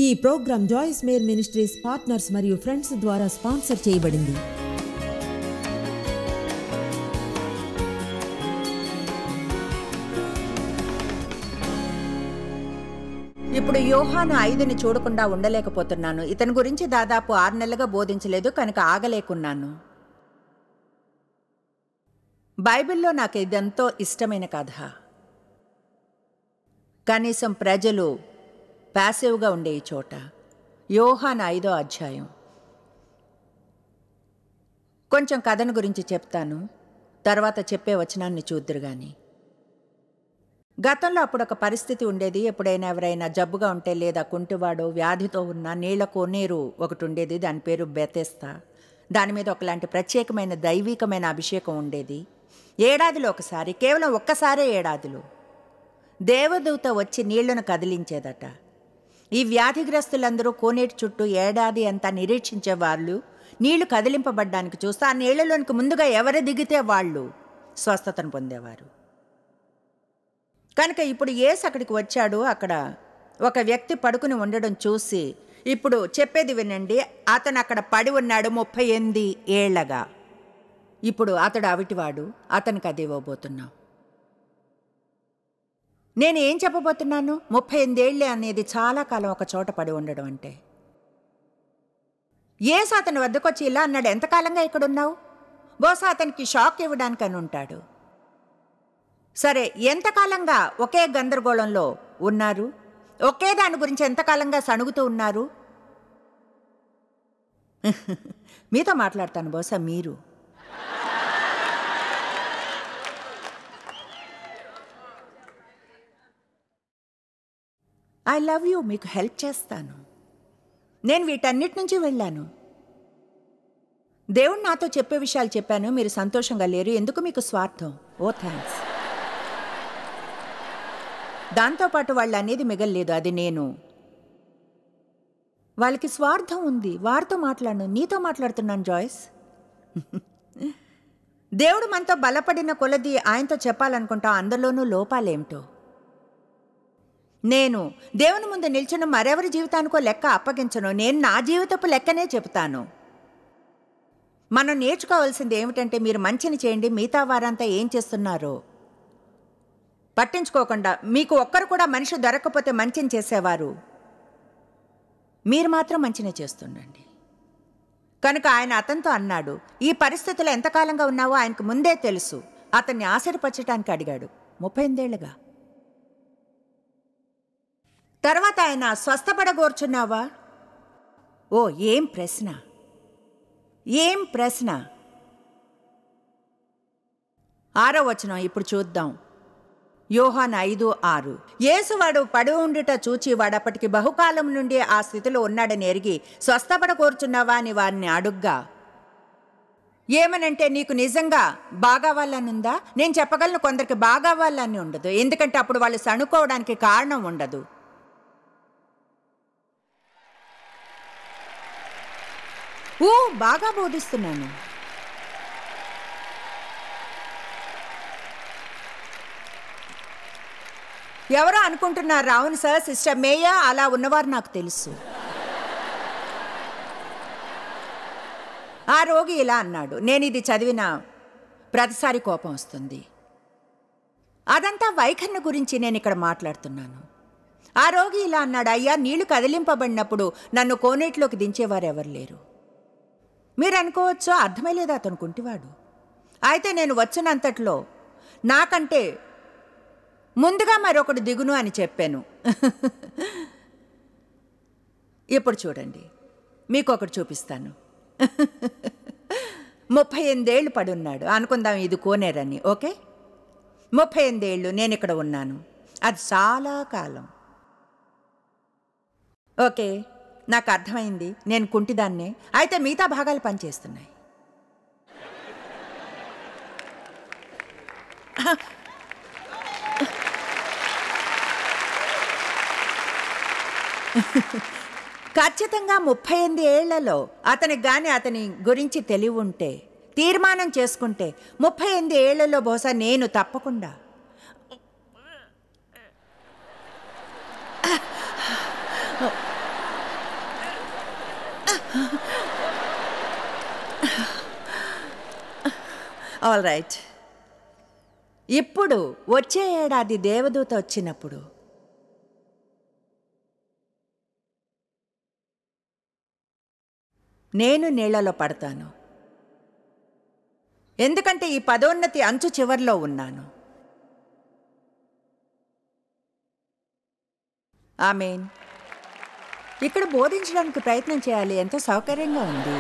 ఈ programme Joyce Meyer ministries partners మరియు friends ద్వారా స్పాన్సర్ చేయబడింది. ఇప్పుడు యోహాను 5ని చూడకుండా ఉండలేకపోతున్నాను. ఇతని గురించి దాదాపు 6 నెలలుగా బోధించలేదు కనుక ఆగలేకున్నాను. బైబిల్లో నాకు ఇదెంతో ఇష్టమైన కథ. కనీసం ప్రజలు ప్యాసివ్గా ఉండే ఈ చోట యోహాను 5వ అధ్యాయం. కొంచెం కథను గురించి చెప్తాను, తర్వాత చెప్పే వచనాన్ని చూద్దురు గాని. గతంలో అప్పుడు ఒక పరిస్థితి ఉండేది. ఎప్పుడైనా ఎవరైనా జబ్బుగా ఉంటే లేదా కుంటివాడో వ్యాధితో ఉన్న నీళ్ల కోనేరు ఒకటి ఉండేది. దాని పేరు బెతెస్దా. దాని మీద ఒకలాంటి ప్రత్యేకమైన దైవికమైన అభిషేకం ఉండేది. ఏడాదిలో ఒకసారి, కేవలం ఒక్కసారే ఏడాదిలో దేవదూత వచ్చి నీళ్లను కదిలించేదట. ఈ వ్యాధిగ్రస్తులందరూ కోనేటి చుట్టూ ఏడాది అంతా నిరీక్షించే వాళ్ళు నీళ్లు కదిలింపబడ్డానికి చూస్తే ఆ నీళ్లలోనికి ముందుగా ఎవరు దిగితే వాళ్ళు స్వస్థతను పొందేవారు. కనుక ఇప్పుడు యేసు అక్కడికి వచ్చాడు. అక్కడ ఒక వ్యక్తి పడుకుని ఉండడం చూసి, ఇప్పుడు చెప్పేది వినండి, అతను అక్కడ పడి ఉన్నాడు 38 ఏళ్లగా. ఇప్పుడు అతడు అవిటివాడు, అతనికి అది ఇవ్వబోతున్నాం. నేను ఏం చెప్పబోతున్నాను? 38 ఏళ్ళే అనేది చాలా కాలం ఒక చోట పడి ఉండడం అంటే. యేసు అతని వద్దకొచ్చి ఇలా అన్నాడు, ఎంతకాలంగా ఇక్కడున్నావు? బహుశా అతనికి షాక్ ఇవ్వడానికి అని ఉంటాడు. సరే, ఎంతకాలంగా ఒకే గందరగోళంలో ఉన్నారు? ఒకే దాని గురించి ఎంతకాలంగా సణుగుతూ ఉన్నారు? మీతో మాట్లాడతాను, బహుశా మీరు. ఐ లవ్ యూ, మీకు హెల్ప్ చేస్తాను. నేను వీటన్నిటి నుంచి వెళ్ళాను. దేవుడు నాతో చెప్పే విషయాలు చెప్పాను. మీరు సంతోషంగా లేరు, ఎందుకు మీకు స్వార్థం? ఓ థ్యాంక్స్. దాంతోపాటు వాళ్ళు అనేది మిగల్లేదు, అది నేను. వాళ్ళకి స్వార్థం ఉంది, వారితో మాట్లాడను, నీతో మాట్లాడుతున్నాను జాయిస్. దేవుడు మనతో బలపడిన కొలది ఆయనతో చెప్పాలనుకుంటా, అందులోనూ లోపాలేమిటో. నేను దేవుని ముందు నిల్చున్న మరెవరి జీవితానికో లెక్క అప్పగించను, నేను నా జీవితపు లెక్కనే చెబుతాను. మనం నేర్చుకోవాల్సింది ఏమిటంటే, మీరు మంచిని చేయండి, మిగతా వారంతా ఏం చేస్తున్నారో పట్టించుకోకుండా. మీకు ఒక్కరు కూడా మనిషి దొరకకపోతే మంచిని చేసేవారు, మీరు మాత్రం మంచినే చేస్తుండండి. కనుక ఆయన అతనితో అన్నాడు, ఈ పరిస్థితుల్లో ఎంతకాలంగా ఉన్నావో ఆయనకు ముందే తెలుసు. అతన్ని ఆశ్చర్యపరచడానికి అడిగాడు, 38 ఏళ్లుగా. తర్వాత ఆయన స్వస్థపడగోర్చున్నావా? ఓ, ఏం ప్రశ్న, ఏం ప్రశ్న. 6వ వచనం ఇప్పుడు చూద్దాం. యోహాను 5:6. యేసు వాడు పడి ఉండుట చూచి వాడప్పటికి బహుకాలం నుండి ఆ స్థితిలో ఉన్నాడని ఎరిగి, స్వస్థపడగోర్చున్నావా అని వారిని అడుగ్గా, ఏమనంటే, నీకు నిజంగా బాగావాలని ఉందా? నేను చెప్పగలను, కొందరికి బాగావాలని ఉండదు, ఎందుకంటే అప్పుడు వాళ్ళు సణుకోవడానికి కారణం ఉండదు. బాగా బోధిస్తున్నాను. ఎవరో అనుకుంటున్నారు, అవును సార్, సిస్టర్ మేయా అలా ఉన్నవారు నాకు తెలుసు. ఆ రోగి ఇలా అన్నాడు. నేను ఇది చదివిన ప్రతిసారి కోపం వస్తుంది. అదంతా వైఖరిని గురించి నేను ఇక్కడ మాట్లాడుతున్నాను. ఆ రోగి ఇలా అన్నాడు, అయ్యా, నీళ్లు కదిలింపబడినప్పుడు నన్ను కోనేటిలోకి దించేవారు ఎవరు లేరు. మీరు అనుకోవచ్చు, అర్థమే లేదా అతను కుంటివాడు. అయితే నేను వచ్చినంతట్లో నాకంటే ముందుగా మరొకడు దిగును అని చెప్పాను. ఇప్పుడు చూడండి, మీకు ఒకటి చూపిస్తాను. 38 ఏళ్ళు పడున్నాడు అనుకుందాం, ఇది కోనేరని. ఓకే, 38 ఏళ్ళు నేను ఇక్కడ ఉన్నాను, అది చాలా కాలం. ఓకే, నాకు అర్థమైంది, నేను కుంటిదాన్నే. అయితే మిగతా భాగాలు పనిచేస్తున్నాయి. ఖచ్చితంగా 38 ఏళ్లలో అతనికి గాని అతని గురించి తెలివి ఉంటే, తీర్మానం చేసుకుంటే, 38 ఏళ్లలో బహుశా నేను తప్పకుండా ఆల్ రైట్. ఇప్పుడు వచ్చే ఏడాది దేవదూత వచ్చినప్పుడు నేను నీళ్లలో పడతాను. ఎందుకంటే ఈ పదోన్నతి అంచు చివర్లో ఉన్నాను. ఆమేన్. ఇక్కడ బోధించడానికి ప్రయత్నం చేయాలి. ఎంతో సౌకర్యంగా ఉంది.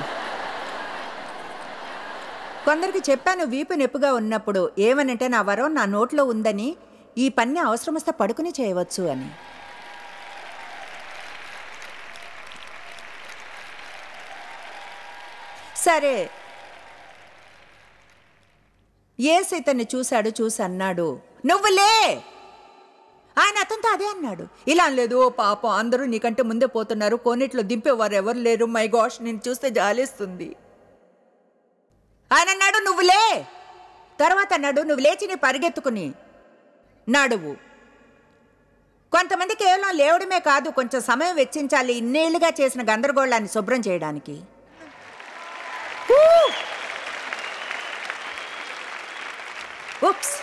కొందరికి చెప్పాను వీపు నొప్పిగా ఉన్నప్పుడు ఏమనంటే నా వరం నా నోట్లో ఉందని, ఈ పని అవసరం వస్తే పడుకుని చేయవచ్చు అని. సరే, యేసు ఇతన్ని చూసి అన్నాడు, నువ్వులే. ఆయన అతనితో అదే అన్నాడు. ఇలా అనలేదు, ఓ పాపం అందరూ నీకంటే ముందే పోతున్నారు, కోనేట్లో దింపేవారు ఎవరు లేరు, మై గాష్ నేను చూస్తే జాలేస్తుంది. ఆయన అన్నాడు నువ్వులే. తర్వాత అన్నాడు నువ్వు లేచి నీ పరిగెత్తుకుని నడువు. కొంతమంది కేవలం లేవడమే కాదు, కొంచెం సమయం వెచ్చించాలి ఇన్నేళ్లుగా చేసిన గందరగోళాన్ని శుభ్రం చేయడానికి. ఉప్స్.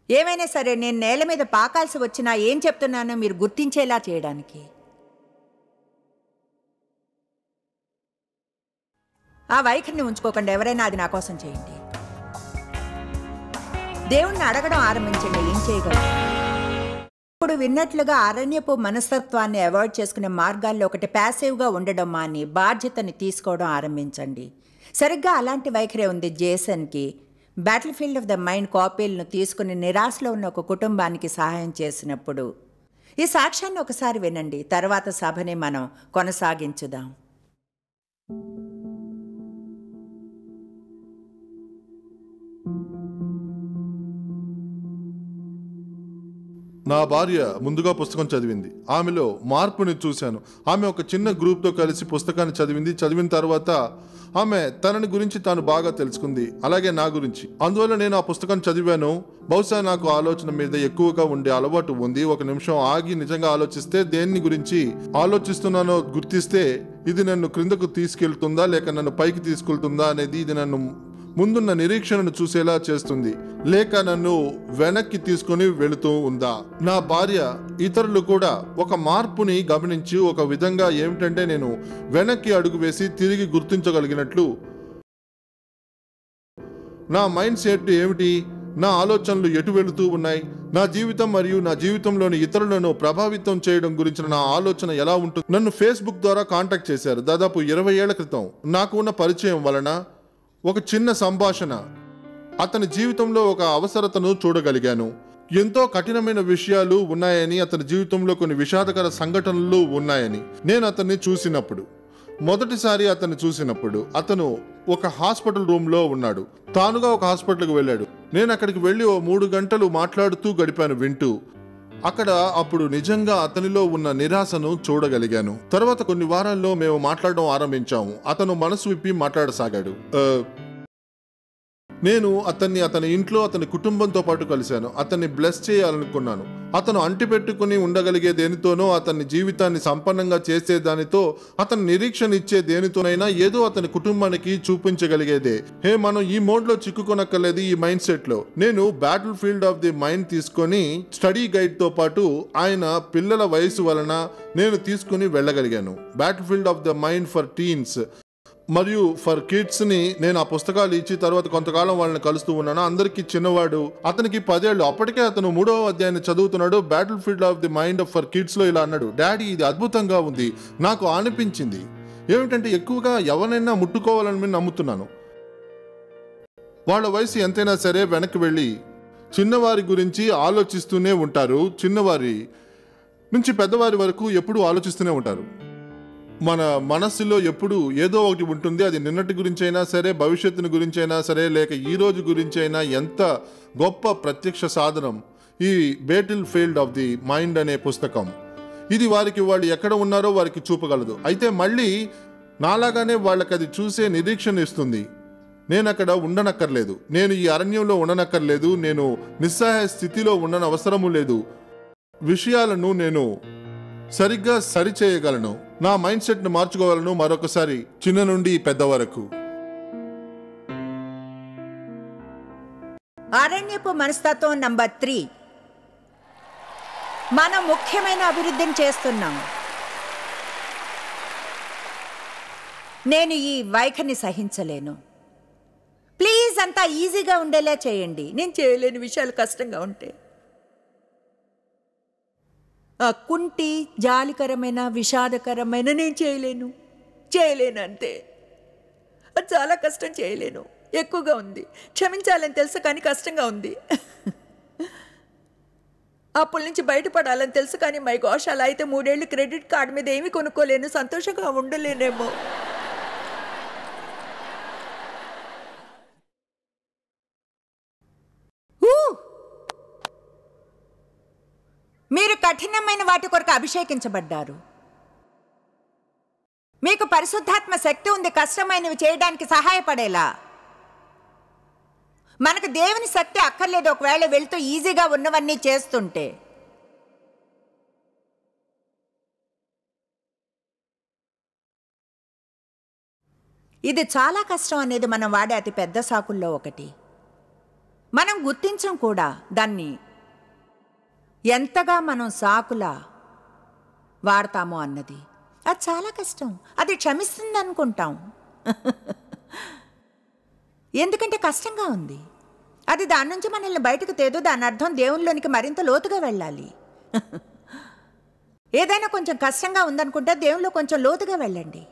ఏమైనా సరే నేను నేల మీద పాకాల్సి వచ్చినా ఏం చెప్తున్నానో మీరు గుర్తించేలా చేయడానికి. ఆ వైఖరిని ఉంచుకోకుండా ఎవరైనా అది నా కోసం చేయండి. దేవుణ్ణి అడగడం ఆరంభించండి, ఏం చేయగలరు. ఇప్పుడు విన్నట్లుగా అరణ్యపు మనస్తత్వాన్ని అవాయిడ్ చేసుకునే మార్గాల్లో ఒకటి ప్యాసివ్గా ఉండడం మాని బాధ్యతని తీసుకోవడం ఆరంభించండి. సరిగ్గా అలాంటి వైఖరే ఉంది జేసన్కి. Battlefield of the mind కాపీలను తీసుకుని నిరాశలో ఉన్న ఒక కుటుంబానికి సహాయం చేసినప్పుడు. ఈ సాక్ష్యాన్ని ఒకసారి వినండి, తర్వాత సభని మనం కొనసాగించుదాం. నా భార్య ముందుగా పుస్తకం చదివింది. ఆమెలో మార్పుని చూశాను. ఆమె ఒక చిన్న గ్రూప్తో కలిసి పుస్తకాన్ని చదివింది. చదివిన తర్వాత ఆమె తనని గురించి తాను బాగా తెలుసుకుంది, అలాగే నా గురించి. అందువల్ల నేను ఆ పుస్తకాన్ని చదివాను. బహుశా నాకు ఆలోచన మీద ఎక్కువగా ఉండే అలవాటు ఉంది. ఒక నిమిషం ఆగి నిజంగా ఆలోచిస్తే, దేన్ని గురించి ఆలోచిస్తున్నానో గుర్తిస్తే, ఇది నన్ను క్రిందకు తీసుకెళ్తుందా లేక నన్ను పైకి తీసుకెళ్తుందా అనేది, ఇది నన్ను ముందున్న నిరీక్షణను చూసేలా చేస్తుంది లేక నన్ను వెనక్కి తీసుకుని వెళుతూ ఉందా. నా భార్య ఇతరులు కూడా ఒక మార్పుని గమనించి ఒక విధంగా ఏమిటంటే నేను వెనక్కి అడుగు వేసి తిరిగి గుర్తించగలిగినట్లు. నా మైండ్ సెట్ ఏమిటి, నా ఆలోచనలు ఎటు వెళుతూ ఉన్నాయి, నా జీవితం మరియు నా జీవితంలోని ఇతరులను ప్రభావితం చేయడం గురించిన నా ఆలోచన ఎలా ఉంటుంది. నన్ను ఫేస్బుక్ ద్వారా కాంటాక్ట్ చేశారు. దాదాపు 20 ఏళ్ల క్రితం నాకు ఉన్న పరిచయం వలన ఒక చిన్న సంభాషణ, అతని జీవితంలో ఒక అవసరతను చూడగలిగాను. ఎంతో కఠినమైన విషయాలు ఉన్నాయని, అతని జీవితంలో కొన్ని విషాదకర సంఘటనలు ఉన్నాయని నేను అతన్ని చూసినప్పుడు, మొదటిసారి అతన్ని చూసినప్పుడు అతను ఒక హాస్పిటల్ రూమ్లో ఉన్నాడు. తానుగా ఒక హాస్పిటల్కి వెళ్ళాడు. నేను అక్కడికి వెళ్ళి 3 గంటలు మాట్లాడుతూ గడిపాను వింటూ. అక్కడ అప్పుడు నిజంగా అతనిలో ఉన్న నిరాశను చూడగలిగాను. తర్వాత కొన్ని వారాల్లో మేము మాట్లాడడం ఆరంభించాము. అతను మనసు విప్పి మాట్లాడసాగాడు. నేను అతని ఇంట్లో అతని కుటుంబంతో పాటు కలిశాను. అతన్ని బ్లెస్ చేయాలనుకున్నాను. అతను అంటిపెట్టుకుని ఉండగలిగే దేనితోనో, అతని జీవితాన్ని సంపన్నంగా చేసే దానితో, అతని నిరీక్షణ ఇచ్చే దేనితోనైనా ఏదో అతని కుటుంబానికి చూపించగలిగేదే. మనం ఈ మోడ్లో చిక్కుకొనక్కర్లేదు. ఈ మైండ్ సెట్లో నేను battlefield of the mind తీసుకొని స్టడీ గైడ్తో పాటు ఆయన పిల్లల వయసు వలన నేను తీసుకుని వెళ్ళగలిగాను. Battlefield of the mind for teens మరియు ఫర్ కిడ్స్ని నేను ఆ పుస్తకాలు ఇచ్చి తర్వాత కొంతకాలం వాళ్ళని కలుస్తూ ఉన్నాను. అందరికీ చిన్నవాడు, అతనికి 10 ఏళ్ళు. అప్పటికే అతను 3వ అధ్యాయాన్ని చదువుతున్నాడు. Battlefield of the mind for కిడ్స్లో ఇలా అన్నాడు, డాడీ ఇది అద్భుతంగా ఉంది. నాకు అనిపించింది ఏమిటంటే ఎక్కువగా ఎవరైనా ముట్టుకోవాలని నేను నమ్ముతున్నాను. వాళ్ళ వయసు ఎంతైనా సరే వెనక్కి వెళ్ళి చిన్నవారి గురించి ఆలోచిస్తూనే ఉంటారు. చిన్నవారి నుంచి పెద్దవారి వరకు ఎప్పుడూ ఆలోచిస్తూనే ఉంటారు. మన మనస్సులో ఎప్పుడు ఏదో ఒకటి ఉంటుంది. అది నిన్నటి గురించి అయినా సరే, భవిష్యత్తుని గురించి అయినా సరే, లేక ఈ రోజు గురించి అయినా. ఎంత గొప్ప ప్రత్యక్ష సాధనం ఈ battle field of the mind అనే పుస్తకం. ఇది వారికి వాళ్ళు ఎక్కడ ఉన్నారో వారికి చూపగలదు. అయితే మళ్ళీ నాలాగానే వాళ్ళకి అది చూసే నిరీక్షణ ఇస్తుంది. నేను అక్కడ ఉండనక్కర్లేదు, నేను ఈ అరణ్యంలో ఉండనక్కర్లేదు, నేను నిస్సహాయ స్థితిలో ఉండనవసరము లేదు. విషయాలను నేను సరిగ్గా సరిచేయగలను. నా మైండ్ సెట్ ను మార్చుకోగలను మరొకసారి, చిన్న నుండి పెద్ద వరకు. అరణ్యపు మనస్తత్వం నంబర్ 3. మనం ముఖ్యమైన అభివృద్ధిని చేస్తున్నాం. నేను ఈ వైఖరిని సహించలేను. ప్లీజ్ అంతా ఈజీగా ఉండేలా చేయండి. నేను చేయలేని విషయాలు కష్టంగా ఉంటే, కుంటి జాలికరమైన విషాదకరమైన నేను చేయలేను అంతే. అది చాలా కష్టం, చేయలేను. ఎక్కువగా ఉంది. క్షమించాలని తెలుసు కానీ కష్టంగా ఉంది. అప్పుల నుంచి బయటపడాలని తెలుసు కానీ మై గోష్, అలా అయితే 3 ఏళ్ళు క్రెడిట్ కార్డు మీద ఏమీ కొనుక్కోలేను, సంతోషంగా ఉండలేనేమో. మీరు కఠినమైన వాటి కొరకు అభిషేకించబడ్డారు. మీకు పరిశుద్ధాత్మ శక్తి ఉంది కష్టమైనవి చేయడానికి సహాయపడేలా. మనకు దేవుని శక్తి అక్కర్లేదు ఒకవేళ వెళ్తూ ఈజీగా ఉన్నవన్నీ చేస్తుంటే. ఇది చాలా కష్టం అనేది మనం వాడే అతి పెద్ద సాకుల్లో ఒకటి. మనం గుర్తించం కూడా దాన్ని, ఎంతగా మనం సాకులా వాడతామో అన్నది. అది చాలా కష్టం. అది క్షమిస్తుంది అనుకుంటాం, ఎందుకంటే కష్టంగా ఉంది. అది దాని నుంచి మనల్ని బయటకు తేదు. దాని అర్థం దేవునిలోనికి మరింత లోతుగా వెళ్ళాలి. ఏదైనా కొంచెం కష్టంగా ఉందనుకుంటే దేవునిలో కొంచెం లోతుగా వెళ్ళండి.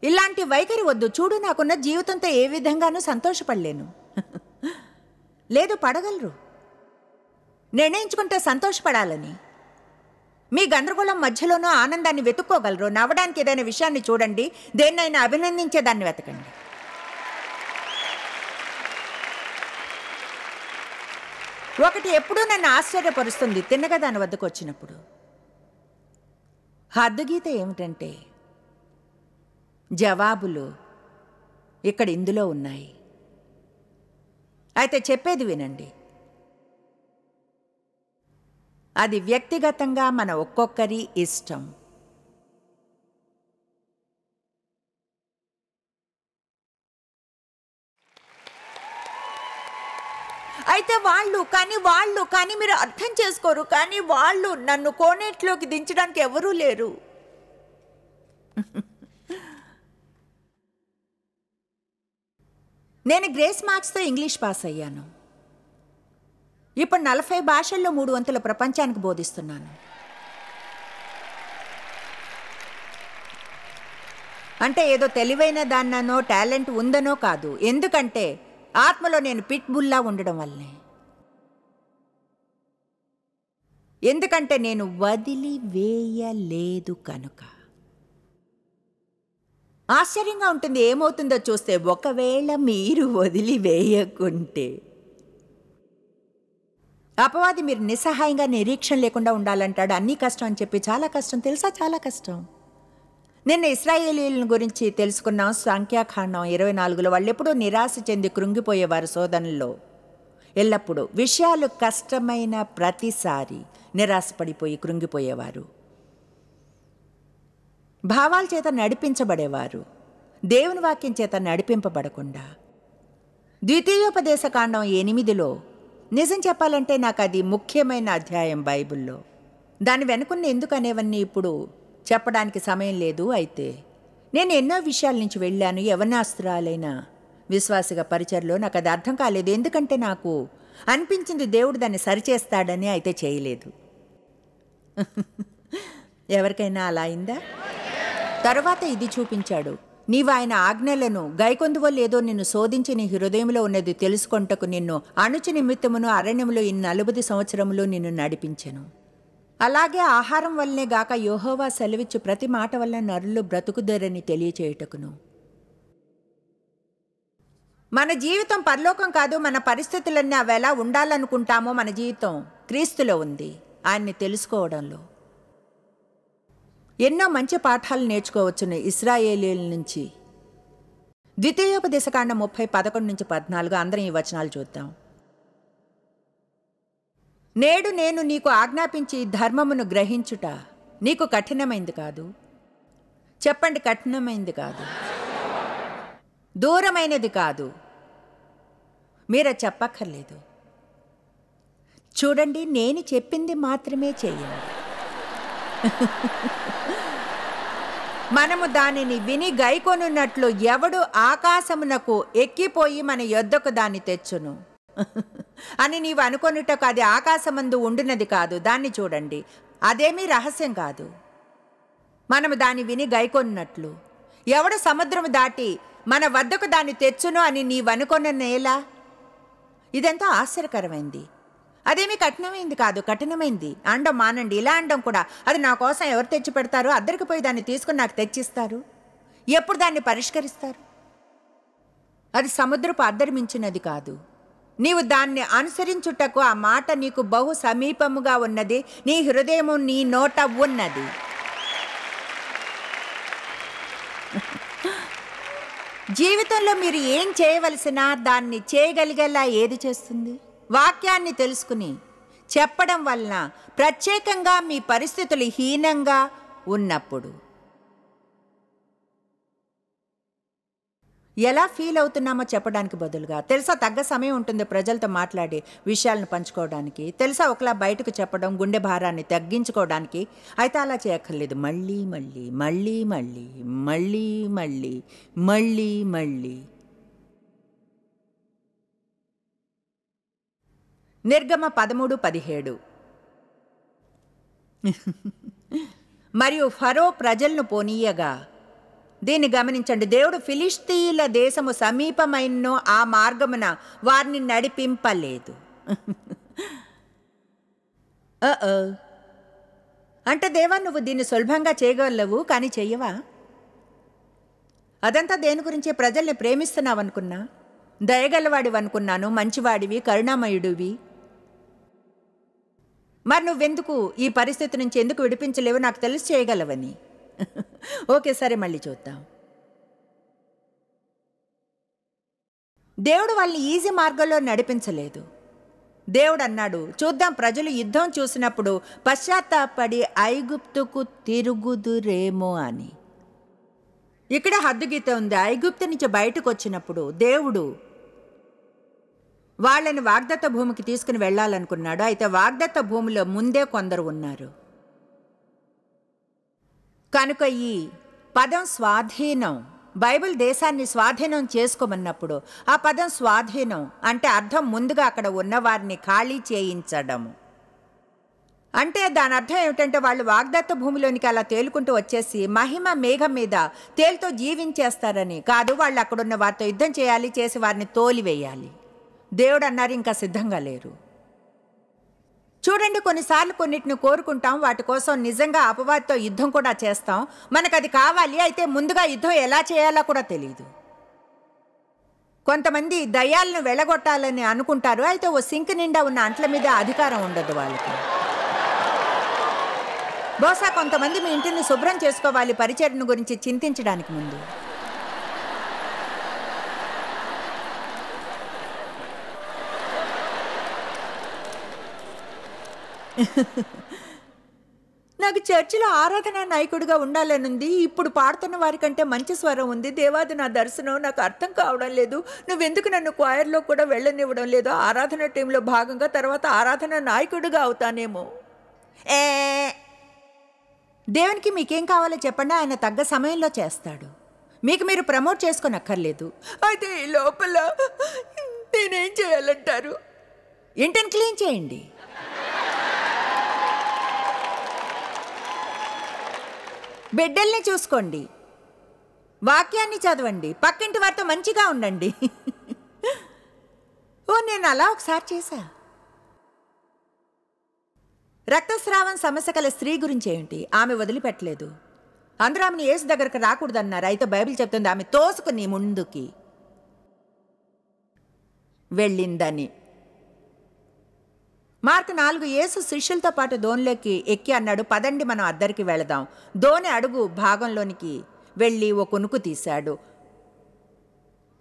ఇలాంటి వైఖరి వద్దు. చూడు, నాకున్న జీవితంతో ఏ విధంగానూ సంతోషపడలేను. లేదు, పడగలరు. నిర్ణయించుకుంటే సంతోషపడాలని. మీ గందరగోళం మధ్యలోనూ ఆనందాన్ని వెతుక్కోగలరు. నవ్వడానికి ఏదైనా విషయాన్ని చూడండి, దేన్నైనా అభినందించేదాన్ని వెతకండి. ఒకటి ఎప్పుడూ నన్ను ఆశ్చర్యపరుస్తుంది తిన్నగా దాని వద్దకు వచ్చినప్పుడు. హద్దుగీత ఏమిటంటే, జవాబులు ఇక్కడ ఇందులో ఉన్నాయి. అయితే చెప్పేది వినండి. అది వ్యక్తిగతంగా మన ఒక్కొక్కరి ఇష్టం. అయితే వాళ్ళు కానీ మీరు అర్థం చేసుకోరు. కానీ వాళ్ళు నన్ను కోనేట్లోకి దించడానికి ఎవరూ లేరు. నేను గ్రేస్ మార్క్స్తో ఇంగ్లీష్ పాస్ అయ్యాను. ఇప్పుడు 40 భాషల్లో 3 వంతుల ప్రపంచానికి బోధిస్తున్నాను. అంటే ఏదో తెలివైన దాన్ననో టాలెంట్ ఉందనో కాదు. ఎందుకంటే ఆత్మలో నేను పిట్ బుల్లా ఉండడం వల్లే. ఎందుకంటే నేను వదిలివేయలేదు కనుక. ఆశ్చర్యంగా ఉంటుంది ఏమవుతుందో చూస్తే, ఒకవేళ మీరు వదిలివేయకుంటే. అపవాది మీరు నిస్సహాయంగా నిరీక్షణ లేకుండా ఉండాలంటాడు. అన్నీ కష్టం అని చెప్పి. చాలా కష్టం తెలుసా, చాలా కష్టం. నిన్న ఇశ్రాయేలీయుల గురించి తెలుసుకున్నాం. సంఖ్యాకాండం 24లో వాళ్ళు ఎప్పుడూ నిరాశ చెంది కృంగిపోయేవారు. శోధనలో ఎల్లప్పుడూ విషయాలు కష్టమైన ప్రతిసారి నిరాశపడిపోయి కృంగిపోయేవారు. భావాల చేత నడిపించబడేవారు, దేవుని వాక్యం చేత నడిపింపబడకుండా. ద్వితీయోపదేశకాండం 8లో నిజం చెప్పాలంటే నాకు అది ముఖ్యమైన అధ్యాయం బైబిల్లో. దాని వెనుకున్న ఎందుకు అనేవన్నీ ఇప్పుడు చెప్పడానికి సమయం లేదు. అయితే నేను ఎన్నో విషయాల నుంచి వెళ్ళాను. యవనాస్త్రాలైన విశ్వాసిగా పరిచర్లో నాకు అది అర్థం కాలేదు. ఎందుకంటే నాకు అనిపించింది దేవుడు దాన్ని సరిచేస్తాడని. అయితే చేయలేదు. ఎవరికైనా అలా అయిందా? తరువాత ఇది చూపించాడు. నీవు ఆయన ఆజ్ఞలను గైకొందువో లేదో నిన్ను శోధించి నీ హృదయంలో ఉన్నది తెలుసుకొంటకు నిన్ను అణుచు నిమిత్తమును అరణ్యములో 40 సంవత్సరములు నిన్ను నడిపించెను. అలాగే ఆహారం వల్లనే గాక యెహోవా సెలవిచ్చు ప్రతి మాట వల్ల నరులు బ్రతుకుదరని తెలియచేయుటకును. మన జీవితం పరలోకం కాదు. మన పరిస్థితులన్నీ అవి ఎలా ఉండాలనుకుంటామో మన జీవితం క్రీస్తులో ఉంది, ఆయన్ని తెలుసుకోవడంలో. ఎన్నో మంచి పాఠాలు నేర్చుకోవచ్చును ఇశ్రాయేలీయుల నుంచి. ద్వితీయోపదేశకాండం 30:11-14 అందరం ఈ వచనాలు చూద్దాం. నేడు నేను నీకు ఆజ్ఞాపించి ధర్మమును గ్రహించుట నీకు కఠినమైంది కాదు. చెప్పండి, కఠినమైంది కాదు, దూరమైనది కాదు. మీరు చెప్పక్కర్లేదు. చూడండి, నేను చెప్పింది మాత్రమే చేయండి. మనము దానిని విని గైకొనున్నట్లు ఎవడు ఆకాశమునకు ఎక్కిపోయి మన యొద్దకు దాన్ని తెచ్చును అని నీవు అనుకొనుటకు అది ఆకాశమందు ఉండునది కాదు. దాన్ని చూడండి, అదేమీ రహస్యం కాదు. మనము దాన్ని విని గైకొన్నట్లు ఎవడు సముద్రము దాటి మన వద్దకు దాన్ని తెచ్చును అని నీవనుకొన్న నేల. ఇదంతా ఆశ్చర్యకరమైంది. అదేమీ కఠినమైంది కాదు, కఠినమైంది. అండం మానండి. ఇలా అండం కూడా, అది నా కోసం ఎవరు తెచ్చి పెడతారు? అద్దరికి పోయి దాన్ని తీసుకుని నాకు తెచ్చిస్తారు. ఎప్పుడు దాన్ని పరిష్కరిస్తారు? అది సముద్రపు అద్దరి మించినది కాదు. నీవు దాన్ని అనుసరించుటకు ఆ మాట నీకు బహు సమీపముగా ఉన్నది, నీ హృదయము నీ నోట ఉన్నది. జీవితంలో మీరు ఏం చేయవలసినా దాన్ని చేయగలిగేలా ఏది చేస్తుంది? వాక్యాన్ని తెలుసుకుని చెప్పడం వలన, ప్రత్యేకంగా మీ పరిస్థితులు హీనంగా ఉన్నప్పుడు ఎలా ఫీల్ అవుతున్నామో చెప్పడానికి బదులుగా, తెలుసా తగ్గ సమయం ఉంటుంది ప్రజలతో మాట్లాడి విషయాలను పంచుకోవడానికి, తెలుసా ఒకలా బయటకు చెప్పడం, గుండె భారాన్ని తగ్గించుకోవడానికి. అయితే అలా చేయక్కర్లేదు. మళ్ళీ మళ్ళీ మళ్ళీ మళ్ళీ మళ్ళీ మళ్ళీ మళ్ళీ మళ్ళీ. నిర్గమ 13:17. మరియు ఫరో ప్రజలను పోనీయగా, దీన్ని గమనించండి, దేవుడు ఫిలిష్తీయుల దేశము సమీపమైనో ఆ మార్గమున వారిని నడిపింపలేదు. అంటే దేవా, నువ్వు దీన్ని సులభంగా చేయగలవు, కానీ చెయ్యవా? అదంతా దేని గురించి? ప్రజల్ని ప్రేమిస్తున్నావు అనుకున్నా, దయగలవాడివి అనుకున్నాను, మంచివాడివి, కరుణామయుడివి. మరి నువ్వెందుకు ఈ పరిస్థితి నుంచి ఎందుకు విడిపించలేవు? నాకు తెలిసి చేయగలవని. ఓకే, సరే, మళ్ళీ చూద్దాం. దేవుడు వాళ్ళని ఈజీ మార్గంలో నడిపించలేదు. దేవుడు అన్నాడు, చూద్దాం, ప్రజలు యుద్ధం చూసినప్పుడు పశ్చాత్తాపడి ఐగుప్తుకు తిరుగుదురేమో అని. ఇక్కడ హద్దుగీత ఉంది. ఐగుప్తు నుంచి బయటకు వచ్చినప్పుడు దేవుడు వాళ్ళని వాగ్దత్త భూమికి తీసుకుని వెళ్ళాలనుకున్నాడు. అయితే వాగ్దత్త భూమిలో ముందే కొందరు ఉన్నారు. కనుక ఈ పదం స్వాధీనం, బైబిల్ దేశాన్ని స్వాధీనం చేసుకోమన్నప్పుడు ఆ పదం స్వాధీనం అంటే అర్థం ముందుగా అక్కడ ఉన్నవారిని ఖాళీ చేయించడము. అంటే దాని అర్థం ఏమిటంటే వాళ్ళు వాగ్దత్త భూమిలోనికి అలా తేలుకుంటూ వచ్చేసి మహిమ మేఘం మీద తేలుతో జీవించేస్తారని కాదు. వాళ్ళు అక్కడున్న వారితో యుద్ధం చేయాలి, చేసి వారిని తోలివేయాలి. దేవుడు అన్నారు, ఇంకా సిద్ధంగా లేరు. చూడండి, కొన్నిసార్లు కొన్నిటిని కోరుకుంటాం, వాటి కోసం నిజంగా అపవాదితో యుద్ధం కూడా చేస్తాం. మనకు అది కావాలి, అయితే ముందుగా యుద్ధం ఎలా చేయాలో కూడా తెలియదు. కొంతమంది దయ్యాలను వెళ్ళగొట్టాలని అనుకుంటారు, అయితే ఓ సింక్ నిండా ఉన్న అంట్ల మీద అధికారం ఉండదు వాళ్ళకి. బహుశా కొంతమంది మీ ఇంటిని శుభ్రం చేసుకోవాలి పరిచర్యను గురించి చింతించడానికి ముందు. నాకు చర్చిలో ఆరాధన నాయకుడిగా ఉండాలనుంది. ఇప్పుడు పాడుతున్న వారికంటే మంచి స్వరం ఉంది. దేవాది నా దర్శనం నాకు అర్థం కావడం లేదు. నువ్వెందుకు నన్ను క్వైర్లో కూడా వెళ్ళనివ్వడం లేదు? ఆరాధన టీంలో భాగంగా తర్వాత ఆరాధన నాయకుడిగా అవుతానేమో. దేవునికి మీకేం కావాలో చెప్పండి, ఆయన తగ్గ సమయంలో చేస్తాడు. మీకు మీరు ప్రమోట్ చేసుకోనక్కర్లేదు. అయితే ఈ లోపల నేనేం చేయాలంటారు? ఇంటిని క్లీన్ చేయండి. బిడ్డల్ని చూసుకోండి, వాక్యాన్ని చదవండి, పక్కింటి వారితో మంచిగా ఉండండి. నేను అలా ఒకసారి చేశా. రక్తస్రావం సమస్య కల స్త్రీ గురించి ఏంటి? ఆమె వదిలిపెట్టలేదు. అందరూ ఆమెను యేసు దగ్గరకు రాకూడదన్నారు. అయితే బైబిల్ చెప్తుంది ఆమె తోసుకుని ముందుకి వెళ్ళిందని. మార్కు 4, యేసు శిష్యులతో పాటు దోణిలోకి ఎక్కి అన్నాడు, పదండి మనం అద్దరికి వెళదాం. దోణి అడుగు భాగంలోనికి వెళ్ళి ఓ కొనుకు తీశాడు.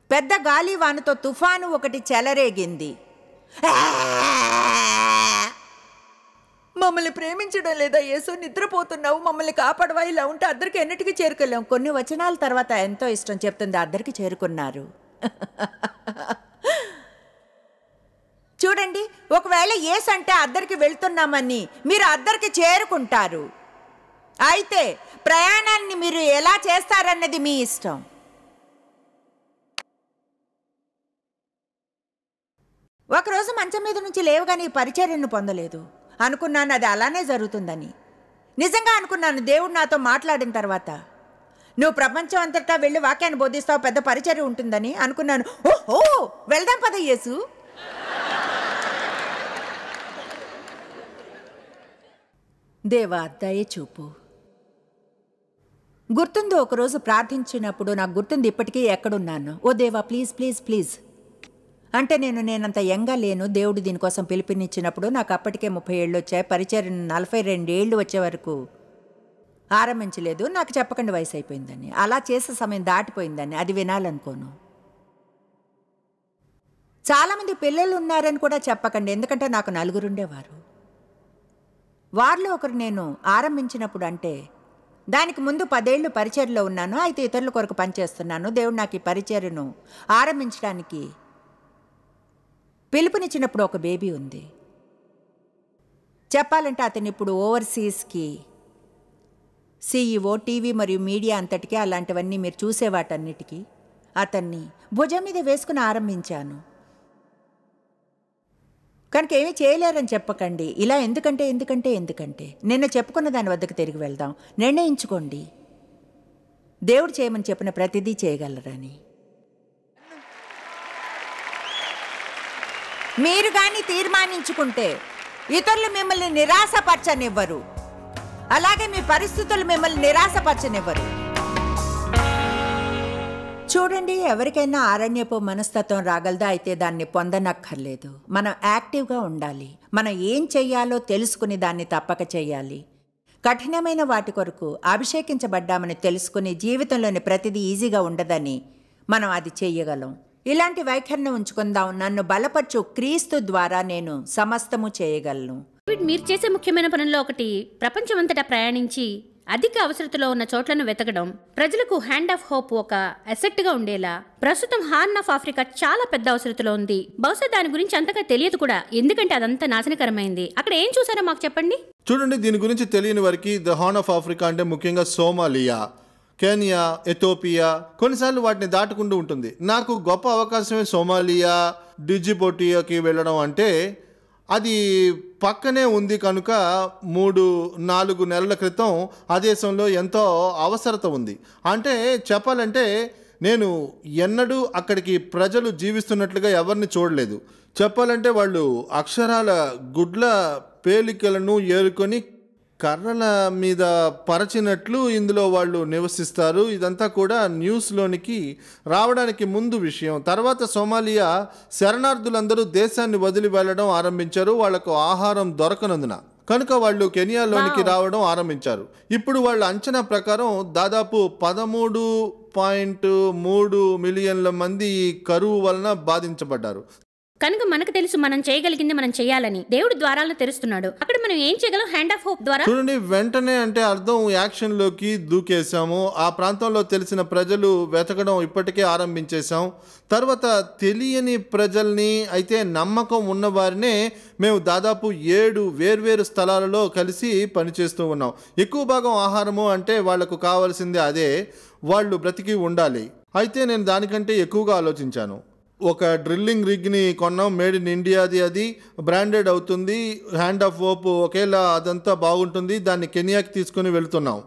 పెద్ద గాలి వానతో తుఫాను ఒకటి చెలరేగింది. మమ్మల్ని ప్రేమించడం లేదా యేసు, నిద్రపోతున్నావు, మమ్మల్ని కాపాడవా, ఇలా ఉంటే అద్దరికి ఎన్నిటికీ చేరుకోలేం. కొన్ని వచనాల తర్వాత ఎంతో ఇష్టం చెప్తుంది, అద్దరికి చేరుకున్నారు. చూడండి, ఒకవేళ యేసు అంటే అద్దరికి వెళ్తున్నామని మీరు అద్దరికి చేరుకుంటారు. అయితే ప్రయాణాన్ని మీరు ఎలా చేస్తారన్నది మీ ఇష్టం. ఒకరోజు మంచం మీద నుంచి లేవగానే ఈ పరిచర్యను పొందలేదు. అనుకున్నాను అది అలానే జరుగుతుందని. నిజంగా అనుకున్నాను. దేవుడు నాతో మాట్లాడిన తర్వాత, నువ్వు ప్రపంచం అంతటా వెళ్ళి వాక్యాన్ని బోధిస్తావు, పెద్ద పరిచర్య ఉంటుందని అనుకున్నాను. ఓహో, వెళ్దాం పద యేసు. దేవా, దయ చూపు. గుర్తుందో ఒకరోజు ప్రార్థించినప్పుడు, నాకు గుర్తుంది ఇప్పటికీ ఎక్కడున్నాను. ఓ దేవా, ప్లీజ్ ప్లీజ్ ప్లీజ్ అంటే నేనంత యంగా లేను. దేవుడు దీనికోసం పిలుపునిచ్చినప్పుడు నాకు అప్పటికే 30 ఏళ్ళు వచ్చాయి. పరిచర్య 42 ఏళ్ళు వచ్చే వరకు ఆరంభించలేదు. నాకు చెప్పకండి వయసు అయిపోయిందని, అలా చేసే సమయం దాటిపోయిందని. అది వినాలనుకోను. చాలామంది పిల్లలు ఉన్నారని కూడా చెప్పకండి, ఎందుకంటే నాకు 4 ఉండేవారు. వారిలో ఒకరు నేను ఆరంభించినప్పుడు, అంటే దానికి ముందు 10 ఏళ్ళు పరిచర్యలో ఉన్నాను. అయితే ఇతరుల కొరకు పనిచేస్తున్నాను. దేవుడు నాకు ఈ పరిచర్యను ఆరంభించడానికి పిలుపునిచ్చినప్పుడు ఒక బేబీ ఉంది. చెప్పాలంటే అతను ఇప్పుడు ఓవర్సీస్కి CEO, టీవీ మరియు మీడియా అంతటికీ, అలాంటివన్నీ మీరు చూసేవాటన్నిటికీ అతన్ని భుజం మీద వేసుకుని ఆరంభించాను. కనుక ఏమీ చేయలేరని చెప్పకండి. ఇలా ఎందుకంటే నిన్న చెప్పుకున్న దాని వద్దకు తిరిగి వెళ్దాం. నిర్ణయించుకోండి, దేవుడు చేయమని చెప్పిన ప్రతిదీ చేయగలరని. మీరు కానీ తీర్మానించుకుంటే ఇతరులు మిమ్మల్ని నిరాశపరచనివ్వరు, అలాగే మీ పరిస్థితులు మిమ్మల్ని నిరాశపరచనివ్వరు. చూడండి, ఎవరికైనా ఆరణ్యపు మనస్తత్వం రాగలదా? అయితే దాన్ని పొందనక్కర్లేదు. మనం యాక్టివ్గా ఉండాలి. మనం ఏం చెయ్యాలో తెలుసుకుని దాన్ని తప్పక చెయ్యాలి. కఠినమైన వాటి కొరకు అభిషేకించబడ్డామని తెలుసుకుని జీవితంలోని ప్రతిదీ ఈజీగా ఉండదని మనం అది చెయ్యగలం. ఇలాంటి వైఖరిని ఉంచుకుందాం. నన్ను బలపరచు క్రీస్తు ద్వారా నేను సమస్తము చేయగలను. మీరు చేసే ముఖ్యమైన పనుల్లో ఒకటి ప్రపంచమంతటా ప్రయాణించి అధిక అవసరతలో ఉన్న చోట్లను వెతకడం. ప్రజలకు హ్యాండ్ ఆఫ్ హోప్ ఒక అసెట్గా ఉండేలా. ప్రస్తుతం హార్న్ ఆఫ్ ఆఫ్రికా చాలా పెద్ద అవసరతలో ఉంది. బహుశా దాని గురించి అంతగా తెలియదు కూడా, ఎందుకంటే అదంతా నాశనకరమైంది. అక్కడ ఏం చూసారో మాకు చెప్పండి. చూడండి, దీని గురించి తెలియని వారికి ద హార్న్ ఆఫ్ ఆఫ్రికా అంటే ముఖ్యంగా సోమాలియా, కెనియా, ఎథోపియా, కొన్నిసార్లు వాటిని దాటుకుంటూ ఉంటుంది. నాకు గొప్ప అవకాశమే సోమాలియా, డిజిబోటియాకి వెళ్ళడం. అంటే అది పక్కనే ఉంది కనుక 3-4 నెలల క్రితం ఆ దేశంలో ఎంతో అవసరత ఉంది. అంటే చెప్పాలంటే నేను ఎన్నడూ అక్కడికి ప్రజలు జీవిస్తున్నట్లుగా ఎవరిని చూడలేదు. చెప్పాలంటే వాళ్ళు అక్షరాల గుడ్ల పేలికలను ఏరుకొని కర్రల మీద పరచినట్లు ఇందులో వాళ్ళు నివసిస్తారు. ఇదంతా కూడా న్యూస్లోనికి రావడానికి ముందు విషయం. తర్వాత సోమాలియా శరణార్థులందరూ దేశాన్ని వదిలి వెళ్ళడం ఆరంభించారు, వాళ్లకు ఆహారం దొరకనందున. కనుక వాళ్ళు కెనియాలోనికి రావడం ఆరంభించారు. ఇప్పుడు వాళ్ళ అంచనా ప్రకారం దాదాపు 13.3 మిలియన్ల మంది ఈ కరువు వలన బాధించబడ్డారు. కనుక మనకు తెలుసు మనం చేయగలిగింది మనం చేయాలని. దేవుడు ద్వారాలను తెరుస్తున్నాడు. అక్కడ మనం ఏం చేయగలం? హ్యాండ్ ఆఫ్ హోప్ ద్వారా. చూడండి, వెంటనే అంటే అర్థం యాక్షన్లోకి దూకేశాము. ఆ ప్రాంతంలో తెలిసిన ప్రజలు వెతకడం ఇప్పటికే ఆరంభించేశాం. తర్వాత తెలియని ప్రజల్ని, అయితే నమ్మకం ఉన్నవారినే మేము దాదాపు 7 వేర్వేరు స్థలాలలో కలిసి పనిచేస్తూ ఉన్నాం. ఎక్కువ భాగం ఆహారము, అంటే వాళ్లకు కావాల్సిందే అదే, వాళ్ళు బ్రతికి ఉండాలి. అయితే నేను దానికంటే ఎక్కువగా ఆలోచించాను. ఒక డ్రిల్లింగ్ రిగ్ని కొన్నాం, మేడ్ ఇన్ ఇండియాది. అది బ్రాండెడ్ అవుతుంది. హ్యాండ్ ఆఫ్ హోప్ ఒకేలా అదంతా బాగుంటుంది. దాన్ని కెనియాకి తీసుకుని వెళుతున్నాం.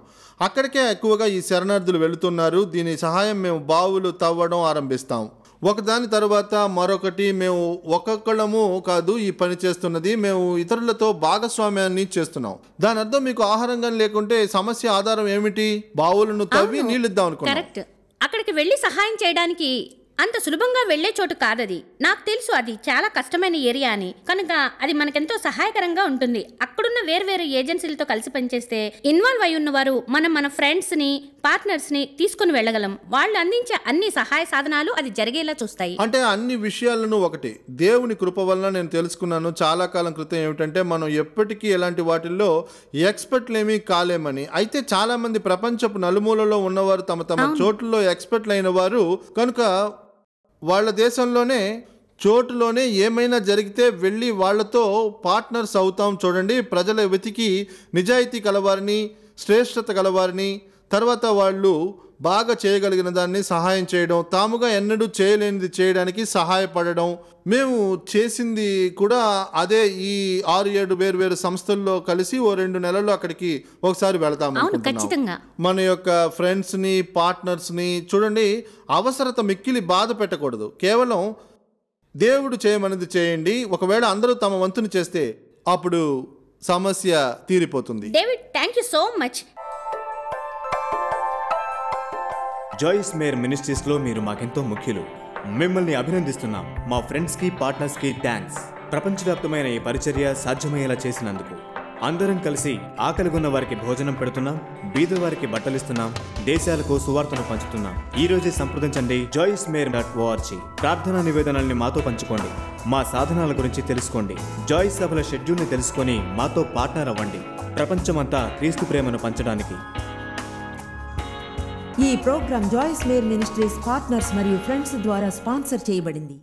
అక్కడికే ఎక్కువగా ఈ శరణార్థులు వెళుతున్నారు. దీని సహాయం మేము బావులు తవ్వడం ఆరంభిస్తాం. ఒకదాని తర్వాత మరొకటి. మేము ఒక్కొక్కళ్ళము కాదు ఈ పని చేస్తున్నది, మేము ఇతరులతో భాగస్వామ్యాన్ని చేస్తున్నాం. దాని అర్థం మీకు ఆహారంగా లేకుంటే సమస్య ఆధారం ఏమిటి? బావులను తవ్వి నీళ్ళిద్దాం అనుకున్నాం. కరెక్ట్. అక్కడికి వెళ్ళి సహాయం చేయడానికి అంత సులభంగా వెళ్లే చోటు కాదది. నాకు తెలుసు అది చాలా కష్టమైన ఏరియా అని, కనుక అది మనకెంతో సహాయకరంగా ఉంటుంది. అక్కడున్న వేర్వేరు ఏజెన్సీలతో కలిసి పనిచేస్తే ఇన్వాల్వ్ అయి ఉన్నవారు మన ఫ్రెండ్స్ ని, పార్ట్నర్స్ ని తీసుకుని వెళ్ళగలం. వాళ్ళు అందించే అన్ని సహాయ సాధనాలు అది జరిగేలా చూస్తాయి. అంటే అన్ని విషయాలను ఒకటి దేవుని కృప వలన నేను తెలుసుకున్నాను చాలా కాలం క్రితం ఏమిటంటే, మనం ఎప్పటికీ ఎలాంటి వాటిల్లో ఎక్స్పర్ట్లేమీ కాలేమని. అయితే చాలా మంది ప్రపంచపు నలుమూలలో ఉన్నవారు తమ చోట్లలో ఎక్స్పర్ట్లు అయిన వారు కనుక వాళ్ళ దేశంలోనే చోటులోనే ఏమైనా జరిగితే వెళ్ళి వాళ్లతో పార్ట్నర్స్ అవుతాం. చూడండి, ప్రజల వెతికి నిజాయితీ కలవారిని, శ్రేష్టత కలవారిని, తర్వాత వాళ్ళు బాగా చేయగలిగిన దాన్ని సహాయం చేయడం, తాముగా ఎన్నడూ చేయలేనిది చేయడానికి సహాయపడడం. మేము చేసింది కూడా అదే. ఈ 6-7 వేరు సంస్థల్లో కలిసి ఓ 2 నెలల్లో అక్కడికి ఒకసారి వెళతాము. మన యొక్క ఫ్రెండ్స్ని, పార్ట్నర్స్ని చూడండి, అవసరత మిక్కిలి బాధ పెట్టకూడదు. కేవలం దేవుడు చేయమనేది చేయండి. ఒకవేళ అందరూ తమ వంతుని చేస్తే అప్పుడు సమస్య తీరిపోతుంది. David, thank you so much. Joyce Meyer మినిస్ట్రీస్లో మీరు మాకెంతో ముఖ్యులు. మిమ్మల్ని అభినందిస్తున్నాం. మా ఫ్రెండ్స్కి, పార్ట్నర్స్కి థ్యాంక్స్. ప్రపంచవ్యాప్తమైన ఈ పరిచర్య సాధ్యమయ్యేలా చేసినందుకు. అందరం కలిసి ఆకలిగొన్న వారికి భోజనం పెడుతున్నాం, బీద వారికి బట్టలిస్తున్నాం, దేశాలకు సువార్తను పంచుతున్నాం. ఈ రోజే సంప్రదించండి joycemeir.org. ప్రార్థనా నివేదనల్ని మాతో పంచుకోండి. మా సాధనాల గురించి తెలుసుకోండి. జాయిస్ సభల షెడ్యూల్ని తెలుసుకొని మాతో పార్ట్నర్ అవ్వండి. ప్రపంచమంతా క్రీస్తు ప్రేమను పంచడానికి. ఈ programme Joyce Meyer ministries partners మరియు ఫ్రెండ్స్ ద్వారా స్పాన్సర్ చేయబడింది.